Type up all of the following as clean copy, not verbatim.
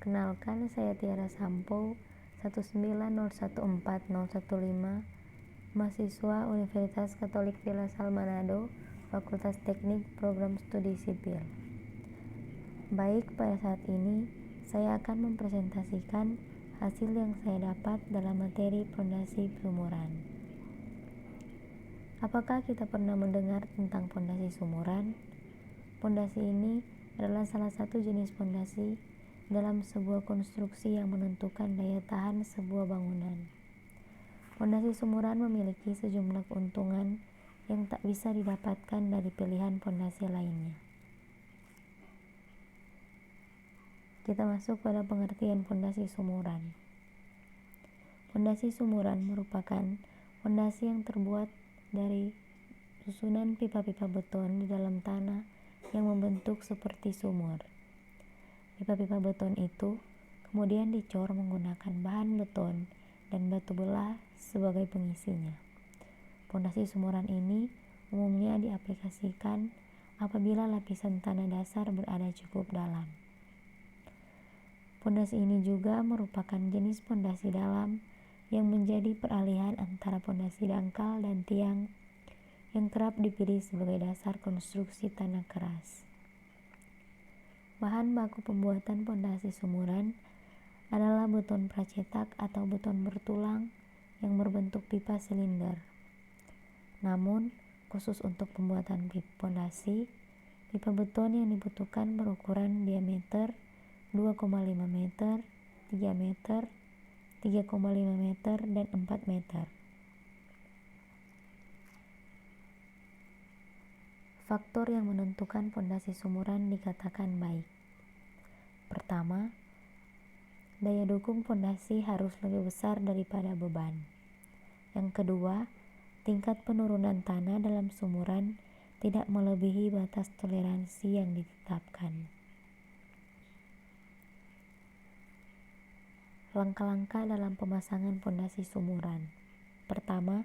Perkenalkan, saya Tiara Sampo, 190140115, mahasiswa Universitas Katolik de La Salle Manado, Fakultas Teknik Program Studi Sipil. Baik, pada saat ini saya akan mempresentasikan hasil yang saya dapat dalam materi pondasi sumuran. Apakah kita pernah mendengar tentang pondasi sumuran? Pondasi ini adalah salah satu jenis pondasi dalam sebuah konstruksi yang menentukan daya tahan sebuah bangunan. Pondasi sumuran memiliki sejumlah keuntungan yang tak bisa didapatkan dari pilihan pondasi lainnya. Kita masuk pada pengertian pondasi sumuran. Pondasi sumuran merupakan pondasi yang terbuat dari susunan pipa-pipa beton di dalam tanah yang membentuk seperti sumur. Pipa-pipa beton itu kemudian dicor menggunakan bahan beton dan batu belah sebagai pengisinya. Pondasi sumuran ini umumnya diaplikasikan apabila lapisan tanah dasar berada cukup dalam. Pondasi ini juga merupakan jenis pondasi dalam yang menjadi peralihan antara pondasi dangkal dan tiang yang kerap dipilih sebagai dasar konstruksi tanah keras. Bahan baku pembuatan pondasi sumuran adalah beton pracetak atau beton bertulang yang berbentuk pipa silinder. Namun, khusus untuk pembuatan pondasi, pipa beton yang dibutuhkan berukuran diameter 2,5 meter, 3 meter, 3,5 meter, dan 4 meter. Faktor yang menentukan pondasi sumuran dikatakan baik. Pertama, daya dukung pondasi harus lebih besar daripada beban. Yang kedua, tingkat penurunan tanah dalam sumuran tidak melebihi batas toleransi yang ditetapkan. Langkah-langkah dalam pemasangan pondasi sumuran. Pertama,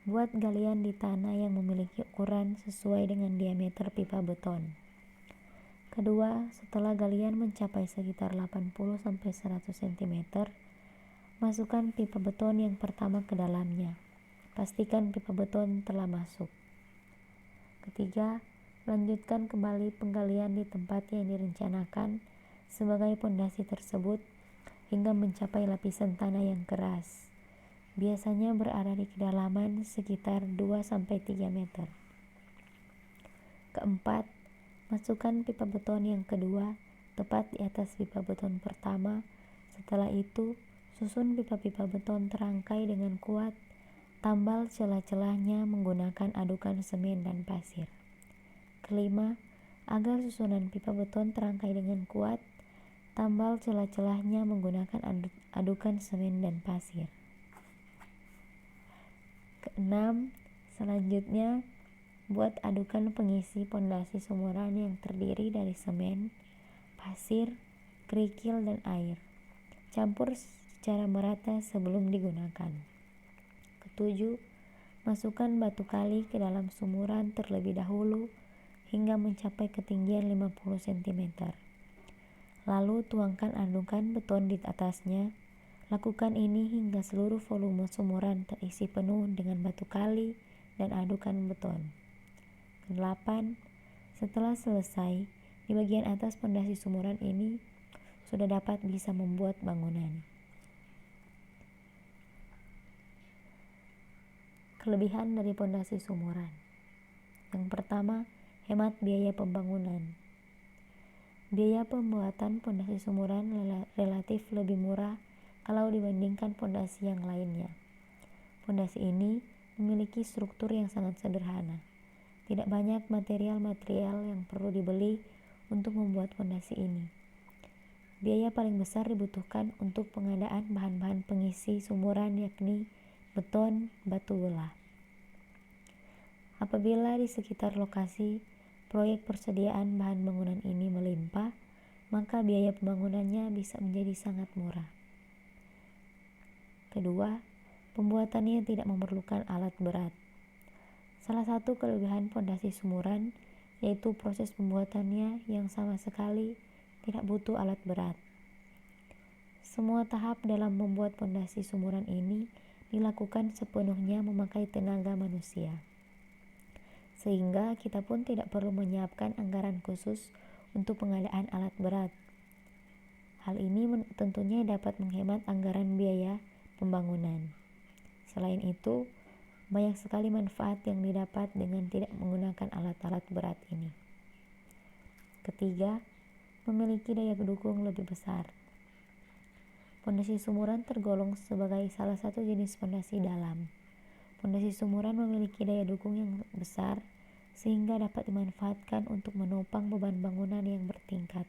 buat galian di tanah yang memiliki ukuran sesuai dengan diameter pipa beton. Kedua, setelah galian mencapai sekitar 80-100 cm, masukkan pipa beton yang pertama ke dalamnya. Pastikan pipa beton telah masuk. Ketiga, lanjutkan kembali penggalian di tempat yang direncanakan sebagai pondasi tersebut hingga mencapai lapisan tanah yang keras. Biasanya berada di kedalaman sekitar 2-3 meter. Keempat, masukkan pipa beton yang kedua tepat di atas pipa beton pertama. Setelah itu, susun pipa-pipa beton terangkai dengan kuat. Tambal celah-celahnya menggunakan adukan semen dan pasir. Kelima, agar susunan pipa beton terangkai dengan kuat, tambal celah-celahnya menggunakan adukan semen dan pasir. Keenam, selanjutnya buat adukan pengisi pondasi sumuran yang terdiri dari semen, pasir, kerikil, dan air. Campur secara merata sebelum digunakan. Ketujuh, masukkan batu kali ke dalam sumuran terlebih dahulu hingga mencapai ketinggian 50 cm. Lalu tuangkan adukan beton di atasnya. Lakukan ini hingga seluruh volume sumuran terisi penuh dengan batu kali dan adukan beton. Kedelapan, setelah selesai, di bagian atas pondasi sumuran ini sudah dapat bisa membuat bangunan. Kelebihan dari pondasi sumuran. Yang pertama, hemat biaya pembangunan. Biaya pembuatan pondasi sumuran relatif lebih murah kalau dibandingkan pondasi yang lainnya. Pondasi ini memiliki struktur yang sangat sederhana. Tidak banyak material-material yang perlu dibeli untuk membuat pondasi ini. Biaya paling besar dibutuhkan untuk pengadaan bahan-bahan pengisi sumuran yakni beton, batu belah. Apabila di sekitar lokasi proyek persediaan bahan bangunan ini melimpah, maka biaya pembangunannya bisa menjadi sangat murah. Kedua, pembuatannya tidak memerlukan alat berat. Salah satu kelebihan pondasi sumuran yaitu proses pembuatannya yang sama sekali tidak butuh alat berat. Semua tahap dalam membuat pondasi sumuran ini dilakukan sepenuhnya memakai tenaga manusia, sehingga kita pun tidak perlu menyiapkan anggaran khusus untuk pengadaan alat berat. Hal ini tentunya dapat menghemat anggaran biaya pembangunan. Selain itu, banyak sekali manfaat yang didapat dengan tidak menggunakan alat-alat berat ini. Ketiga, memiliki daya dukung lebih besar. Pondasi sumuran tergolong sebagai salah satu jenis pondasi dalam. Pondasi sumuran memiliki daya dukung yang besar sehingga dapat dimanfaatkan untuk menopang beban bangunan yang bertingkat.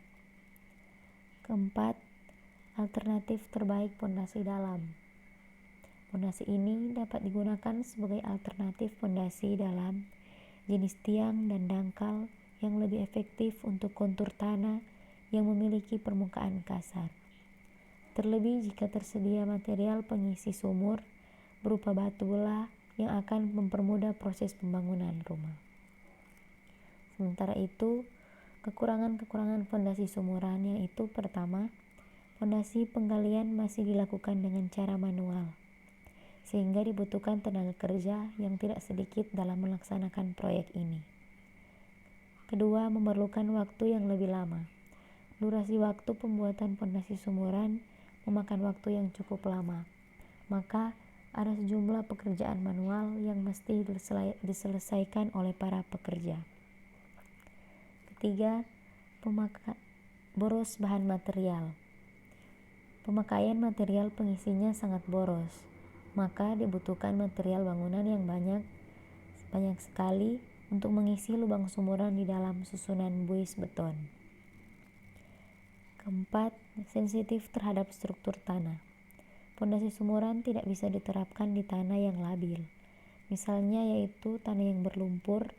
Keempat, alternatif terbaik pondasi dalam. Pondasi ini dapat digunakan sebagai alternatif pondasi dalam jenis tiang dan dangkal yang lebih efektif untuk kontur tanah yang memiliki permukaan kasar. Terlebih jika tersedia material pengisi sumur berupa batu belah yang akan mempermudah proses pembangunan rumah. Sementara itu, kekurangan-kekurangan pondasi sumuran yaitu pertama, pondasi penggalian masih dilakukan dengan cara manual, sehingga dibutuhkan tenaga kerja yang tidak sedikit dalam melaksanakan proyek ini. Kedua, memerlukan waktu yang lebih lama. Durasi waktu pembuatan pondasi sumuran memakan waktu yang cukup lama, maka ada sejumlah pekerjaan manual yang mesti diselesaikan oleh para pekerja. Ketiga, boros bahan material. Pemakaian material pengisinya sangat boros, maka dibutuhkan material bangunan yang banyak sekali untuk mengisi lubang sumuran di dalam susunan buis beton. Keempat, sensitif terhadap struktur tanah. Pondasi sumuran tidak bisa diterapkan di tanah yang labil, misalnya yaitu tanah yang berlumpur,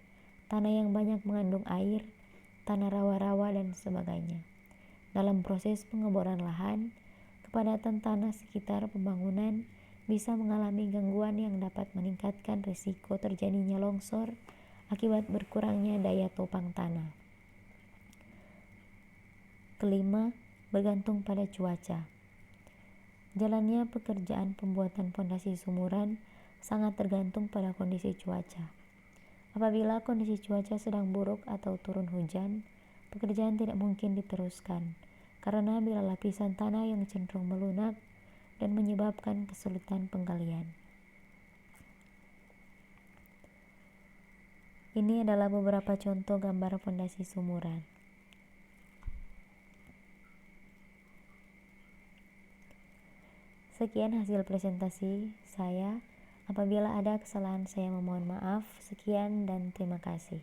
tanah yang banyak mengandung air, tanah rawa-rawa, dan sebagainya. Dalam proses pengeboran lahan, kepadatan tanah sekitar pembangunan bisa mengalami gangguan yang dapat meningkatkan risiko terjadinya longsor akibat berkurangnya daya topang tanah. Kelima, bergantung pada cuaca. Jalannya pekerjaan pembuatan pondasi sumuran sangat tergantung pada kondisi cuaca. Apabila kondisi cuaca sedang buruk atau turun hujan, pekerjaan tidak mungkin diteruskan, karena bila lapisan tanah yang cenderung melunak dan menyebabkan kesulitan penggalian. Ini adalah beberapa contoh gambar pondasi sumuran. Sekian hasil presentasi saya. Apabila ada kesalahan, saya memohon maaf. Sekian dan terima kasih.